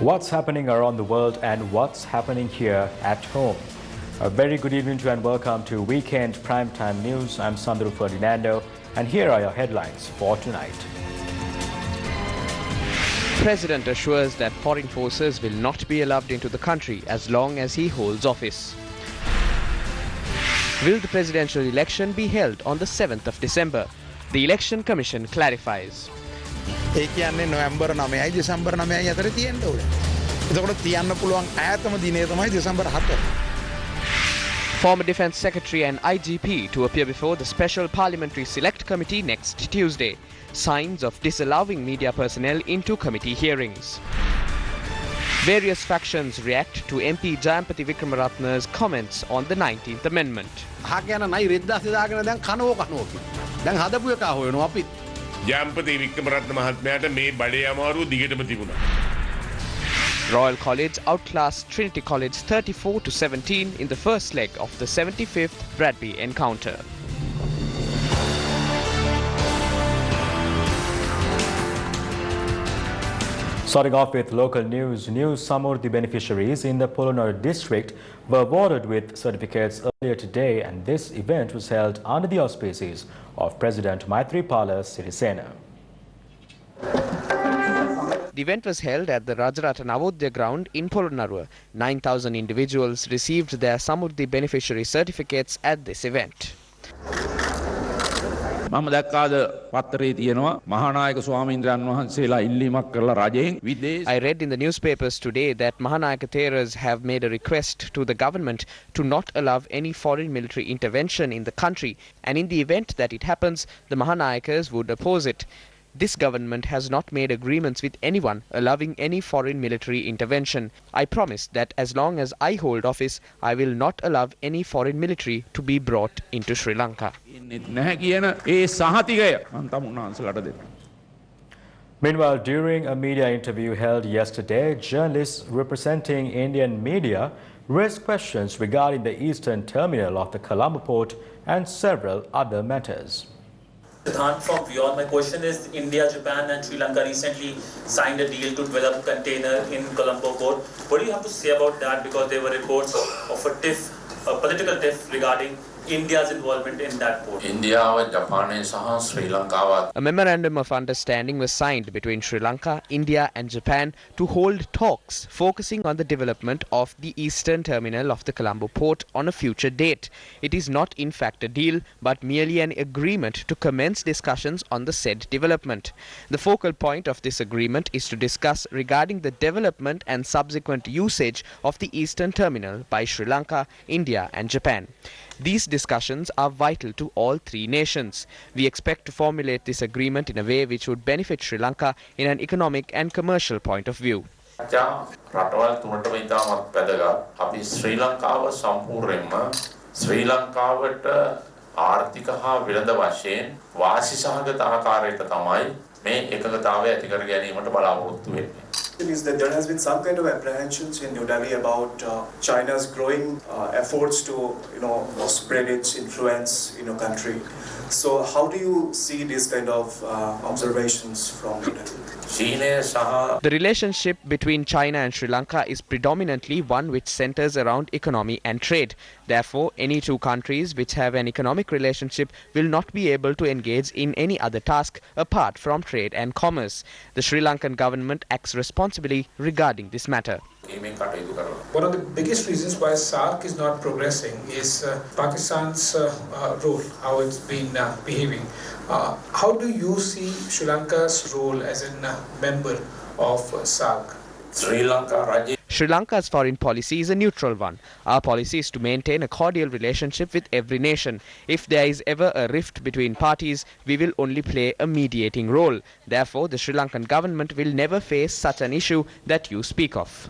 What's happening around the world and what's happening here at home? A very good evening to you and welcome to Weekend Primetime News. I'm Sandro Ferdinando and here are your headlines for tonight. President assures that foreign forces will not be allowed into the country as long as he holds office. Will the presidential election be held on the 7th of December? The Election Commission clarifies. ඒ කියන්නේ නොවැම්බර් 9යි දෙසැම්බර් 9යි අතර තියෙන්න ඕනේ. එතකොට තියන්න පුළුවන් ඈතම දිනේ තමයි December 7. Former Defence Secretary and IGP to appear before the Special Parliamentary Select Committee next Tuesday. Signs of disallowing media personnel into committee hearings. Various factions react to MP Jayampati Wickramaratne's comments on the 19th Amendment. හාකයන නයි රෙද්දාස් දාගෙන දැන් කනෝ කනෝ. දැන් හදපු එක හොයනවා අපි. ජයම්පති වික්‍රමරත්න මහත්මයාට මේ බඩේ අමාරුව දිගටම තිබුණා. Royal College outclassed Trinity College 34-17 in the first leg of the 75th Bradby encounter. Starting off with local news, new Samurdi beneficiaries in the Polonnaruwa district were awarded with certificates earlier today, and this event was held under the auspices of President Maithripala Sirisena. The event was held at the Rajarata Navodaya ground in Polonnaruwa. 9,000 individuals received their Samurdi beneficiary certificates at this event. මම දැක්කාද පත්තරේ තියෙනවා මහානායක ස්වාමීන්ද්‍රයන් වහන්සේලා ඉල්ලීමක් කරලා රජයෙන් විදේශ I read in the newspapers today that Mahanayaka Theras have made a request to the government to not allow any foreign military intervention in the country, and in the event that it happens, the Mahanayakas would oppose it. This government has not made agreements with anyone allowing any foreign military intervention. I promise that as long as I hold office, I will not allow any foreign military to be brought into Sri Lanka. නැහැ කියන ඒ සහතිකය මම තමුන්නාන්සලට දෙන්න. Meanwhile, during a media interview held yesterday, journalists representing Indian media raised questions regarding the eastern terminal of the Colombo port and several other matters. From beyond, my question is, India, Japan and Sri Lanka recently signed a deal to develop a container in Colombo port. What do you have to say about that? Because there were reports of a political tiff regarding India's involvement in that port. A memorandum of understanding was signed between Sri Lanka, India and Japan to hold talks focusing on the development of the eastern terminal of the Colombo port on a future date. It is not in fact a deal but merely an agreement to commence discussions on the said development. The focal point of this agreement is to discuss regarding the development and subsequent usage of the eastern terminal by Sri Lanka, India and Japan. These discussions are vital to all three nations. We expect to formulate this agreement in a way which would benefit Sri Lanka in an economic and commercial point of view. රටවල් තුනටම ඉතාමත් වැදගත්. අපි ශ්‍රී ලංකාව සම්පූර්ණයෙන්ම ශ්‍රී ලංකාවට ආර්ථික හා වෙළඳ වශයෙන් වාසි සහගත ආකාරයට තමයි මේ එකගතාවය ඇති කර ගැනීමට බලාපොරොත්තු වෙන්නේ. Is that there has been some kind of apprehensions in New Delhi about China's growing efforts to, spread its influence in your country. So how do you see these kind of observations from New Delhi? The relationship between China and Sri Lanka is predominantly one which centers around economy and trade. Therefore, any two countries which have an economic relationship will not be able to engage in any other task apart from trade and commerce. The Sri Lankan government acts responsibly regarding this matter. One of the biggest reasons why SAARC is not progressing is Pakistan's role, how it's been behaving. How do you see Sri Lanka's role as a member of SAARC? Sri Lanka's foreign policy is a neutral one. Our policy is to maintain a cordial relationship with every nation. If there is ever a rift between parties, we will only play a mediating role. Therefore, the Sri Lankan government will never face such an issue that you speak of.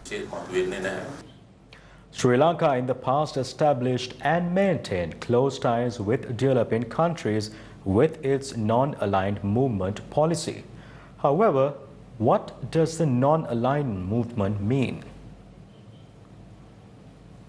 Sri Lanka in the past established and maintained close ties with developing countries with its non-aligned movement policy. However, what does the non-aligned movement mean?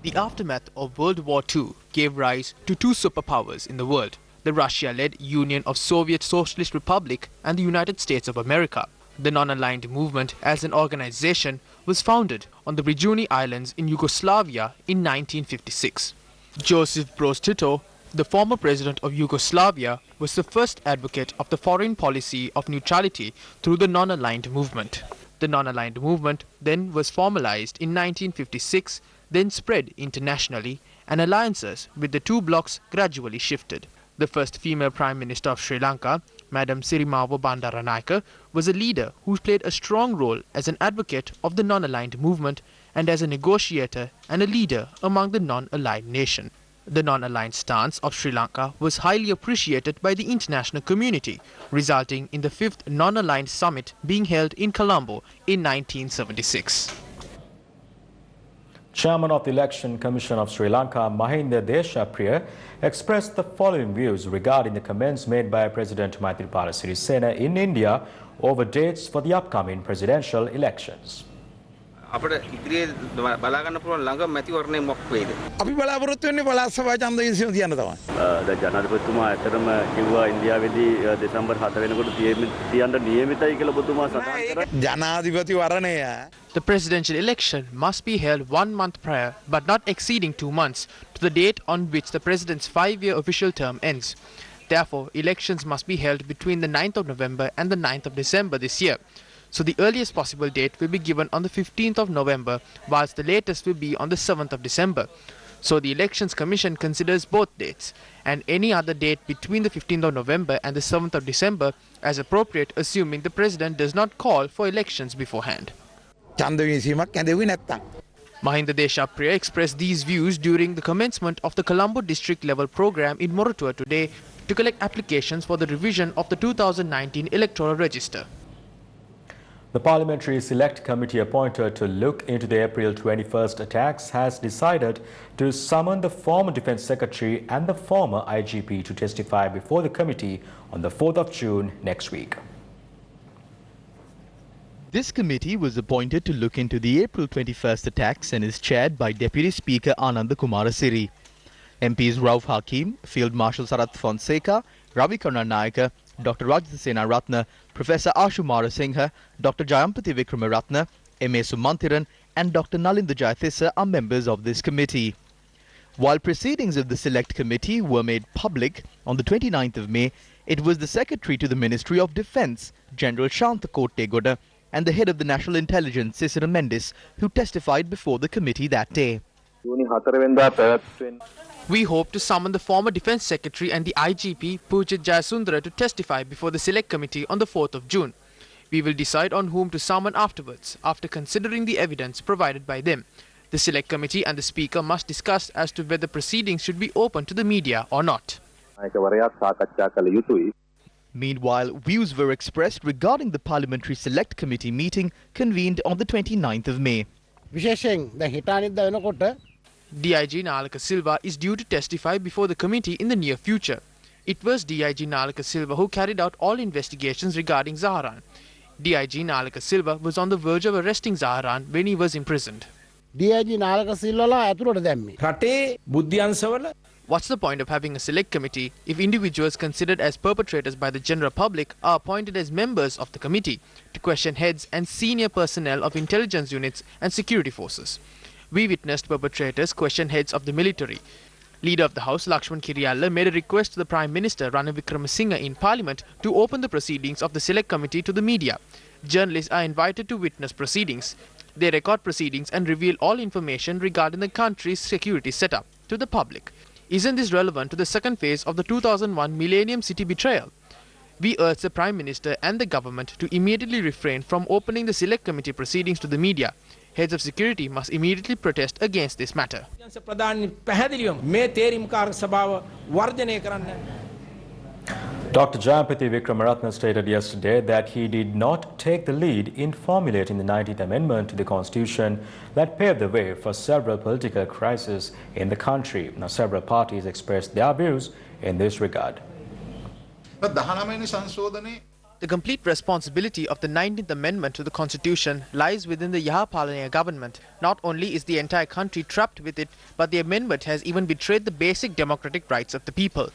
The aftermath of World War II gave rise to two superpowers in the world, the Russia-led Union of Soviet Socialist Republic and the United States of America. The non-aligned movement as an organization was founded on the Brijuni Islands in Yugoslavia in 1956. Joseph Broz Tito, the former president of Yugoslavia, was the first advocate of the foreign policy of neutrality through the non-aligned movement. The non-aligned movement then was formalized in 1956, then spread internationally, and alliances with the two blocs gradually shifted. The first female Prime Minister of Sri Lanka, Madam Sirimavo Bandaranaike, was a leader who played a strong role as an advocate of the non-aligned movement and as a negotiator and a leader among the non-aligned nation. The non-aligned stance of Sri Lanka was highly appreciated by the international community, resulting in the 5th non-aligned summit being held in Colombo in 1976. Chairman of the Election Commission of Sri Lanka, Mahinda Deshapriya, expressed the following views regarding the comments made by President Maithripala Sirisena in India over dates for the upcoming presidential elections. අපි බලාපොරොත්තු වෙන්නේ පළාත් සභා ඡන්ද විසීම තියන්න තමයි. දැන් ජනාධිපතිතුමා ඇත්තටම කිව්වා ඉන්දියාවේදී දෙසැම්බර් 7 වෙනකොට තියන්න නියමිතයි කියලා ඔබතුමා සඳහන් කරා. ජනාධිපති වරණය. The presidential election must be held 1 month prior, but not exceeding 2 months, to the date on which the president's 5-year official term ends. Therefore, elections must be held between the 9th of November and the 9th of December this year. So the earliest possible date will be given on the 15th of November, whilst the latest will be on the 7th of December. So the Elections Commission considers both dates, and any other date between the 15th of November and the 7th of December as appropriate, assuming the President does not call for elections beforehand. Mahinda Deshapriya expressed these views during the commencement of the Colombo district level program in Moratuwa today to collect applications for the revision of the 2019 electoral register. The Parliamentary Select Committee appointed to look into the April 21st attacks has decided to summon the former Defence Secretary and the former IGP to testify before the committee on the 4th of June next week. This committee was appointed to look into the April 21st attacks and is chaired by Deputy Speaker Ananda Kumarasiri. MPs Rauf Hakim, Field Marshal Sarath Fonseca, Ravi Karnanayaka, Dr. Rajasena Ratna, Professor Ashu Marasinghe, Dr. Jayampati Vikramaratna, M.A. Sumantiran and Dr. Nalinda Jayatissa are members of this committee. While proceedings of the Select Committee were made public on the 29th of May, it was the Secretary to the Ministry of Defence, General Shantakot Tegoda, and the head of the National Intelligence, Cicero Mendes, who testified before the committee that day. We hope to summon the former Defence Secretary and the IGP, Pujit Jayasundara, to testify before the Select Committee on the 4th of June. We will decide on whom to summon afterwards, after considering the evidence provided by them. The Select Committee and the Speaker must discuss as to whether proceedings should be open to the media or not. Meanwhile, views were expressed regarding the Parliamentary Select Committee meeting convened on the 29th of May. DIG Nalaka Silva is due to testify before the committee in the near future. It was DIG Nalaka Silva who carried out all investigations regarding Zaharan. DIG Nalaka Silva was on the verge of arresting Zaharan when he was imprisoned. What's the point of having a select committee if individuals considered as perpetrators by the general public are appointed as members of the committee to question heads and senior personnel of intelligence units and security forces? We witnessed perpetrators question heads of the military. Leader of the House, Lakshman Kiriyalla, made a request to the Prime Minister, Ranil Wickremesinghe, in Parliament to open the proceedings of the Select Committee to the media. Journalists are invited to witness proceedings. They record proceedings and reveal all information regarding the country's security setup to the public. Isn't this relevant to the second phase of the 2001 Millennium City betrayal? We urge the Prime Minister and the government to immediately refrain from opening the Select Committee proceedings to the media. Heads of security must immediately protest against this matter. Dr. Jayampati Vikramaratna stated yesterday that he did not take the lead in formulating the 19th Amendment to the Constitution that paved the way for several political crises in the country. Now, several parties expressed their views in this regard. The complete responsibility of the 19th Amendment to the Constitution lies within the Yahapalaya government. Not only is the entire country trapped with it, but the amendment has even betrayed the basic democratic rights of the people.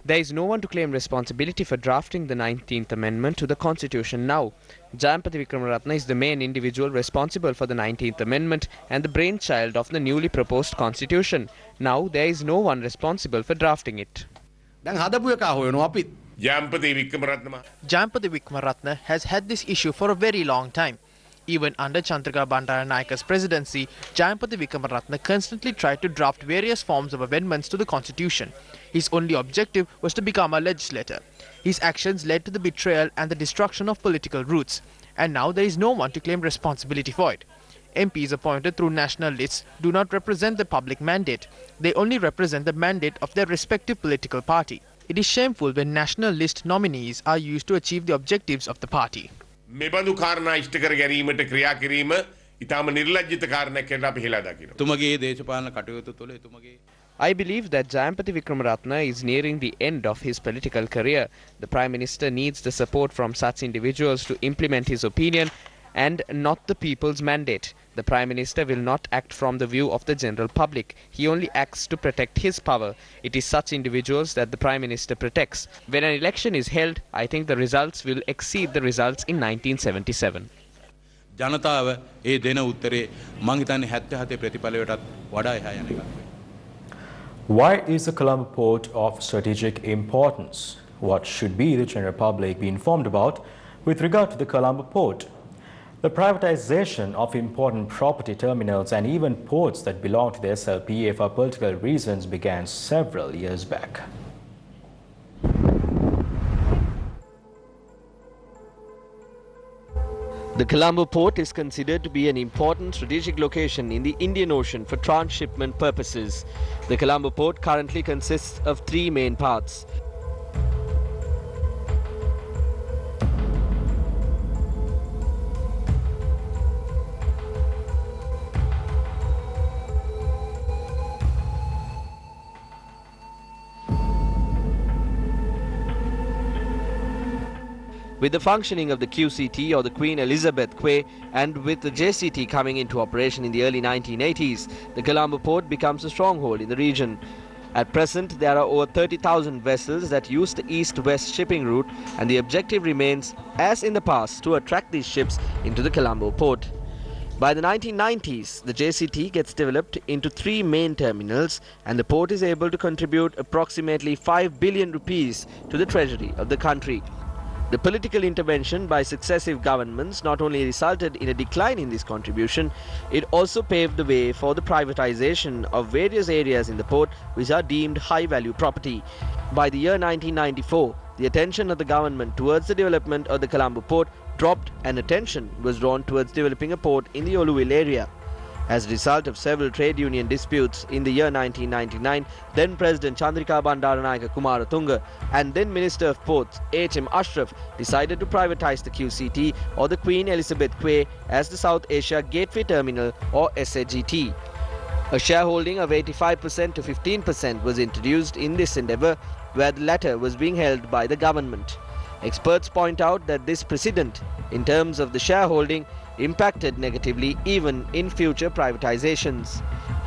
There is no one to claim responsibility for drafting the 19th Amendment to the Constitution now. Jayampathy Wickramaratne is the main individual responsible for the 19th Amendment and the brainchild of the newly proposed Constitution. Now there is no one responsible for drafting it. Jayampathy Jayampathy Wickramaratne has had this issue for a very long time. Even under Chandraka Bandaranaike's presidency, Jayampathy Wickramaratne constantly tried to draft various forms of amendments to the constitution. His only objective was to become a legislator. His actions led to the betrayal and the destruction of political roots. And now there is no one to claim responsibility for it. MPs appointed through national lists do not represent the public mandate. They only represent the mandate of their respective political party. It is shameful when national list nominees are used to achieve the objectives of the party. මෙබඳු කාරණා ඉෂ්ට කර ගැනීමට ක්‍රියා කිරීම ඉතාම නිර්ලජ්ජිත කාරණයක් කියලා අපි හෙලා දකිනවා. තුමගේ දේශපාලන කටයුතු තුළ තුමගේ I believe that Jayampathy Wickramaratne is nearing the end of his political career. The Prime Minister needs the support from such individuals to implement his opinion and not the people's mandate. The Prime Minister will not act from the view of the general public. He only acts to protect his power. It is such individuals that the Prime Minister protects. When an election is held, I think the results will exceed the results in 1977. ජනතාව ඒ දෙන උත්තරේ මං හිතන්නේ 77 ප්‍රතිඵලයටත් වඩා එහා යන එකක්. Why is the Colombo port of strategic importance? What should be the general public be informed about with regard to the Colombo port? The privatization of important property terminals and even ports that belong to the SLPA for political reasons began several years back. The Colombo port is considered to be an important strategic location in the Indian Ocean for transshipment purposes. The Colombo port currently consists of three main parts. With the functioning of the QCT or the Queen Elizabeth Quay and with the JCT coming into operation in the early 1980s, the Colombo port becomes a stronghold in the region. At present, there are over 30,000 vessels that use the east-west shipping route, and the objective remains, as in the past, to attract these ships into the Colombo port. By the 1990s, the JCT gets developed into three main terminals, and the port is able to contribute approximately 5 billion rupees to the treasury of the country. The political intervention by successive governments not only resulted in a decline in this contribution, it also paved the way for the privatization of various areas in the port which are deemed high-value property. By the year 1994, the attention of the government towards the development of the Colombo port dropped and attention was drawn towards developing a port in the Oluville area. As a result of several trade union disputes in the year 1999, then President Chandrika Bandaranaike Kumaratunga and then Minister of Ports H.M. Ashraf decided to privatize the QCT or the Queen Elizabeth Quay as the South Asia Gateway Terminal or SAGT. A shareholding of 85% to 15% was introduced in this endeavour, where the latter was being held by the government. Experts point out that this precedent, in terms of the shareholding, impacted negatively even in future privatizations.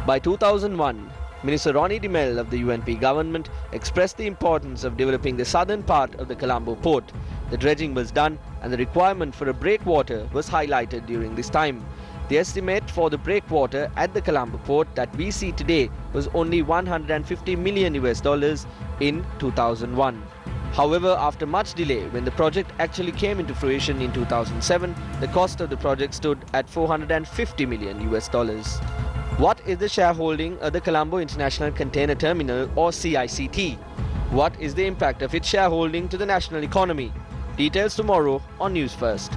By 2001, Minister Ronnie DeMel of the UNP government expressed the importance of developing the southern part of the Colombo port. The dredging was done and the requirement for a breakwater was highlighted during this time. The estimate for the breakwater at the Colombo port that we see today was only $150 million in 2001. However, after much delay, when the project actually came into fruition in 2007, the cost of the project stood at $450 million. What is the shareholding of the Colombo International Container Terminal or CICT? What is the impact of its shareholding to the national economy? Details tomorrow on News First.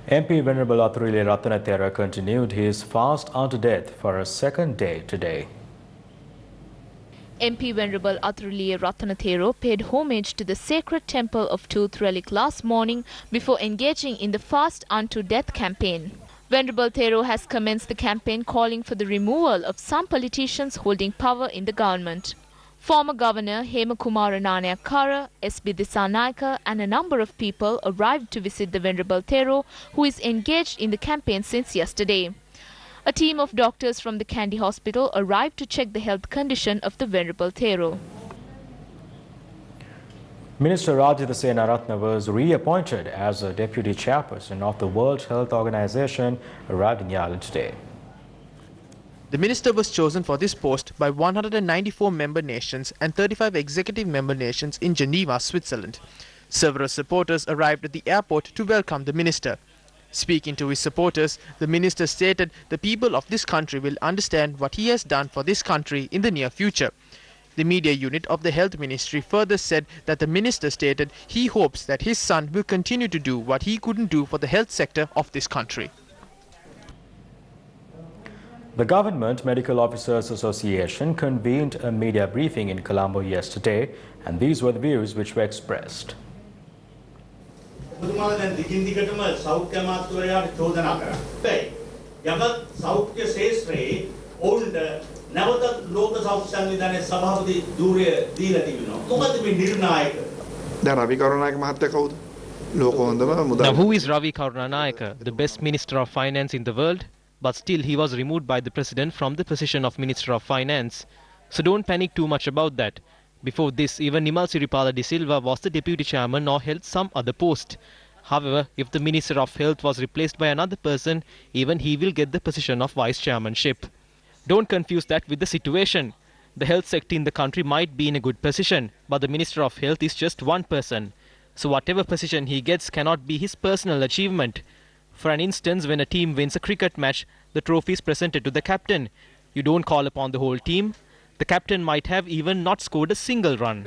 MP Venerable Athurile Ratanathera continued his fast unto death for a second day today. MP Venerable Athurile Ratanathero paid homage to the sacred temple of Tooth Relic last morning before engaging in the Fast Unto Death campaign. Venerable Thero has commenced the campaign calling for the removal of some politicians holding power in the government. Former Governor Hemakumara Nanayakkara, S.B. Dissanayake and a number of people arrived to visit the Venerable Thero, who is engaged in the campaign since yesterday. A team of doctors from the Kandy hospital arrived to check the health condition of the Venerable Thero. Minister Rajitha Senaratne was reappointed as a deputy chairperson of the World Health Organization, arrived in Yalin today. The minister was chosen for this post by 194 member nations and 35 executive member nations in Geneva, Switzerland. Several supporters arrived at the airport to welcome the minister. Speaking to his supporters, the minister stated the people of this country will understand what he has done for this country in the near future. The media unit of the Health Ministry further said that the minister stated he hopes that his son will continue to do what he couldn't do for the health sector of this country. The Government Medical Officers Association convened a media briefing in Colombo yesterday, and these were the views which were expressed. Now, who is Ravi Karunanayake, the best Minister of Finance in the world? But still he was removed by the President from the position of Minister of Finance. So don't panic too much about that. Before this, even Nimal Siripala de Silva was the Deputy Chairman or held some other post. However, if the Minister of Health was replaced by another person, even he will get the position of Vice Chairmanship. Don't confuse that with the situation. The health sector in the country might be in a good position, but the Minister of Health is just one person. So whatever position he gets cannot be his personal achievement. For an instance, when a team wins a cricket match, the trophy is presented to the captain. You don't call upon the whole team. The captain might have even not scored a single run.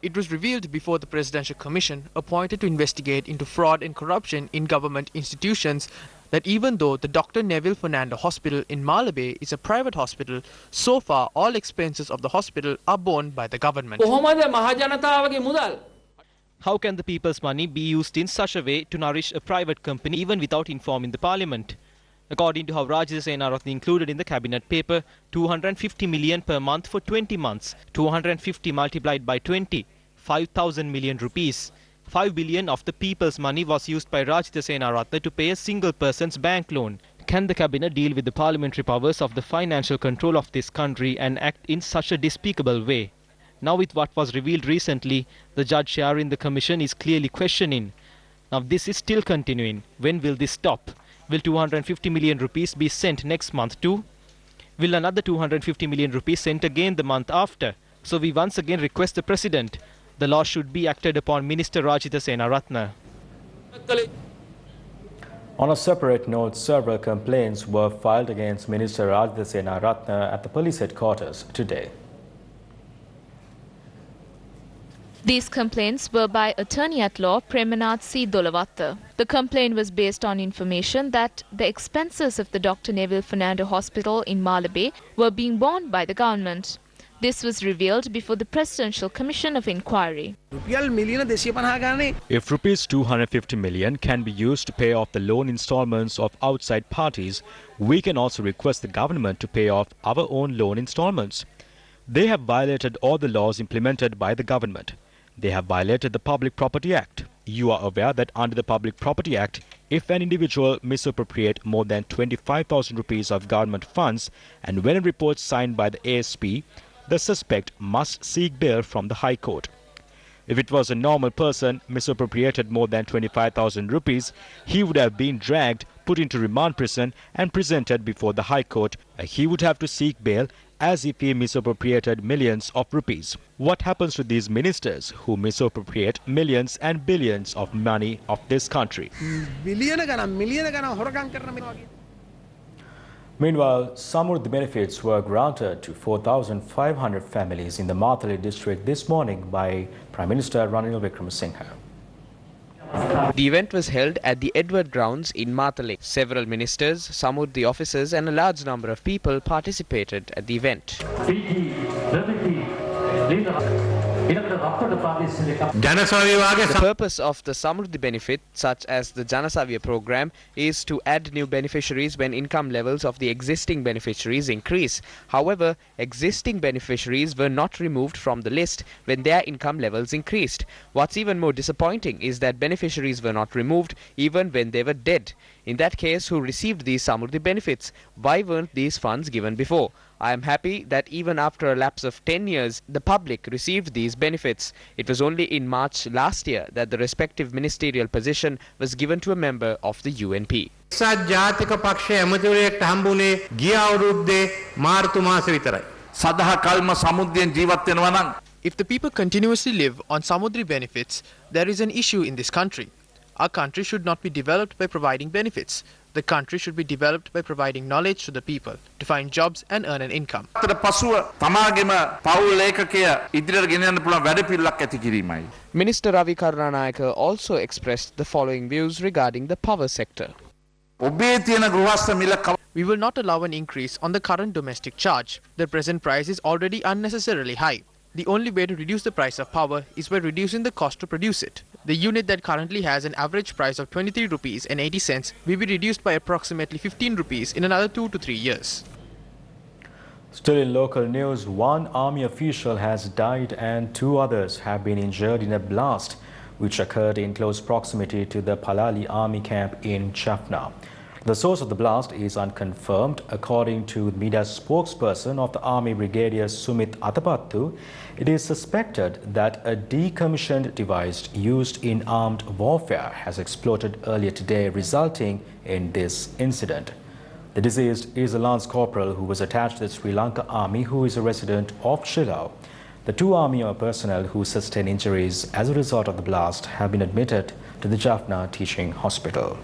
It was revealed before the Presidential Commission, appointed to investigate into fraud and corruption in government institutions, that even though the Dr. Neville Fernando Hospital in Malabe is a private hospital, so far all expenses of the hospital are borne by the government. How can the people's money be used in such a way to nourish a private company even without informing the parliament? According to how Rajitha Senaratne included in the cabinet paper, 250 million per month for 20 months, 250 multiplied by 20, 5,000 million rupees. 5 billion of the people's money was used by Rajitha Senaratne to pay a single person's bank loan. Can the cabinet deal with the parliamentary powers of the financial control of this country and act in such a despicable way? Now with what was revealed recently, the judge chair in the commission is clearly questioning. Now this is still continuing. When will this stop? Will 250 million rupees be sent next month too? Will another 250 million rupees sent again the month after? So we once again request the President. The law should be acted upon Minister Rajitha Senaratne. On a separate note, several complaints were filed against Minister Rajitha Senaratne at the police headquarters today. These complaints were by Attorney-at-Law Premanath C. Dolavatta. The complaint was based on information that the expenses of the Dr. Neville Fernando Hospital in Malabe were being borne by the government. This was revealed before the Presidential Commission of Inquiry. If rupees 250 million can be used to pay off the loan installments of outside parties, we can also request the government to pay off our own loan installments. They have violated all the laws implemented by the government. They have violated the Public Property Act. You are aware that under the Public Property Act, if an individual misappropriate more than 25,000 rupees of government funds and when a report signed by the ASP, the suspect must seek bail from the High Court. If it was a normal person misappropriated more than 25,000 rupees, he would have been dragged, put into remand prison and presented before the High Court. He would have to seek bail as if he misappropriated millions of rupees. What happens to these ministers who misappropriate millions and billions of money of this country? Meanwhile, some of the benefits were granted to 4,500 families in the Matale district this morning by Prime Minister Ranil Wickremesinghe. The event was held at the Edward Grounds in Matale. Several ministers, some of the officers and a large number of people participated at the event. The purpose of the Samruddhi benefit, such as the Janasavya program, is to add new beneficiaries when income levels of the existing beneficiaries increase. However, existing beneficiaries were not removed from the list when their income levels increased. What's even more disappointing is that beneficiaries were not removed even when they were dead. In that case, who received these Samruddhi benefits? Why weren't these funds given before? I am happy that even after a lapse of 10 years, the public received these benefits. It was only in March last year that the respective ministerial position was given to a member of the UNP. If the people continuously live on Samudri benefits, there is an issue in this country. Our country should not be developed by providing benefits. The country should be developed by providing knowledge to the people to find jobs and earn an income. Minister Ravi Karunanayake also expressed the following views regarding the power sector. We will not allow an increase on the current domestic charge. The present price is already unnecessarily high. The only way to reduce the price of power is by reducing the cost to produce it. The unit that currently has an average price of 23 rupees and 80 cents will be reduced by approximately 15 rupees in another 2 to 3 years. Still in local news, one army official has died and 2 others have been injured in a blast which occurred in close proximity to the Palali army camp in Jaffna. The source of the blast is unconfirmed. According to the media spokesperson of the Army, Brigadier Sumit Atapattu, it is suspected that a decommissioned device used in armed warfare has exploded earlier today, resulting in this incident. The deceased is a Lance Corporal who was attached to the Sri Lanka Army, who is a resident of Chilao. The 2 army personnel who sustained injuries as a result of the blast have been admitted to the Jaffna Teaching Hospital.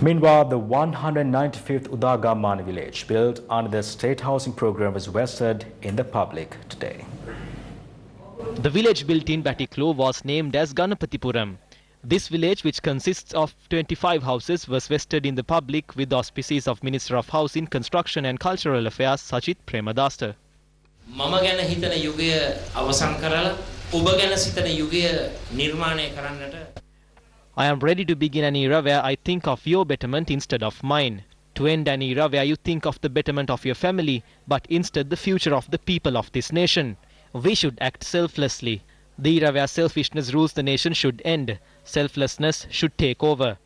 Meanwhile, the 195th Udagamana village built under the state housing program was vested in the public today. The village built in Batiklo was named as Ganapatipuram. This village, which consists of 25 houses, was vested in the public with the auspices of Minister of Housing, Construction and Cultural Affairs Sachit Premadasta. මම ගැන හිතන යුගය අවසන් කරලා ඔබ ගැන සිතන යුගය නිර්මාණය කරන්නට I am ready to begin an era where I think of your betterment instead of mine. To end an era where you think of the betterment of your family, but instead the future of the people of this nation. We should act selflessly. The era where selfishness rules the nation should end. Selflessness should take over.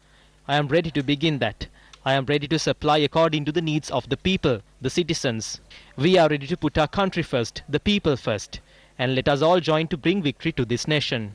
I am ready to begin that. I am ready to supply according to the needs of the people, the citizens. We are ready to put our country first, the people first. And let us all join to bring victory to this nation.